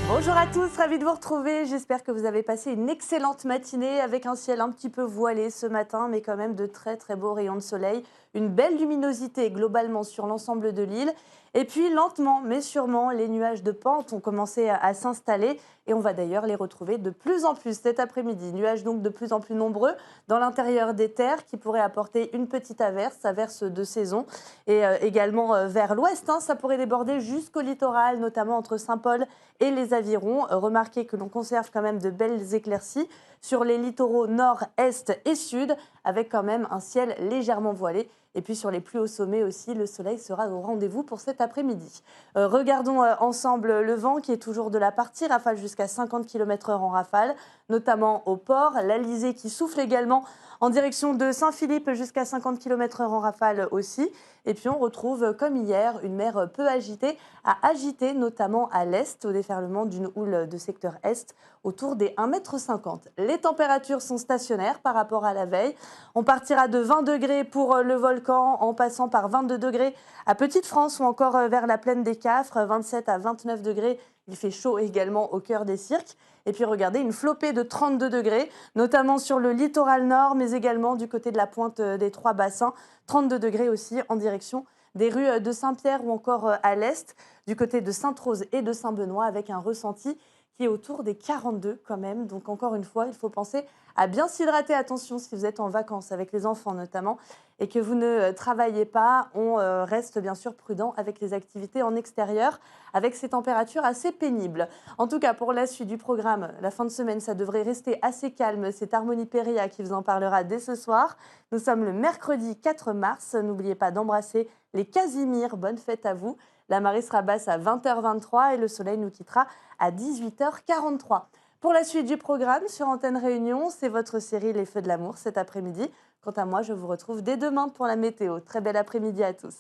Bonjour à tous, ravi de vous retrouver. J'espère que vous avez passé une excellente matinée avec un ciel un petit peu voilé ce matin, mais quand même de très très beaux rayons de soleil. Une belle luminosité globalement sur l'ensemble de l'île. Et puis lentement mais sûrement, les nuages de pente ont commencé à s'installer et on va d'ailleurs les retrouver de plus en plus cet après-midi. Nuages donc de plus en plus nombreux dans l'intérieur des terres qui pourraient apporter une petite averse de saison. Et également vers l'ouest, ça pourrait déborder jusqu'au littoral, notamment entre Saint-Paul et les avirons. Remarquez que l'on conserve quand même de belles éclaircies sur les littoraux nord, est et sud, avec quand même un ciel légèrement voilé. Et puis sur les plus hauts sommets aussi, le soleil sera au rendez-vous pour cet après-midi. Regardons ensemble le vent qui est toujours de la partie, rafale jusqu'à 50 km/h en rafale, notamment au port. L'Alizé qui souffle également en direction de Saint-Philippe jusqu'à 50 km/h en rafale aussi. Et puis on retrouve, comme hier, une mer peu agitée, à agiter notamment à l'est, au déferlement d'une houle de secteur est, autour des 1,50 m. Les températures sont stationnaires par rapport à la veille. On partira de 20 degrés pour le volcan, en passant par 22 degrés à Petite-France ou encore vers la plaine des Cafres, 27 à 29 degrés. Il fait chaud également au cœur des cirques. Et puis regardez, une flopée de 32 degrés, notamment sur le littoral nord, mais également du côté de la pointe des Trois Bassins. 32 degrés aussi en direction des rues de Saint-Pierre ou encore à l'est, du côté de Sainte-Rose et de Saint-Benoît, avec un ressenti qui est autour des 42 quand même. Donc encore une fois, il faut penser à bien s'hydrater. Attention si vous êtes en vacances avec les enfants notamment et que vous ne travaillez pas, on reste bien sûr prudent avec les activités en extérieur, avec ces températures assez pénibles. En tout cas, pour la suite du programme, la fin de semaine, ça devrait rester assez calme. C'est Harmonie Péria qui vous en parlera dès ce soir. Nous sommes le mercredi 4 mars. N'oubliez pas d'embrasser les Casimirs. Bonne fête à vous. La marée sera basse à 20h23 et le soleil nous quittera à 18h43. Pour la suite du programme sur Antenne Réunion, c'est votre série Les Feux de l'amour cet après-midi. Quant à moi, je vous retrouve dès demain pour la météo. Très bel après-midi à tous.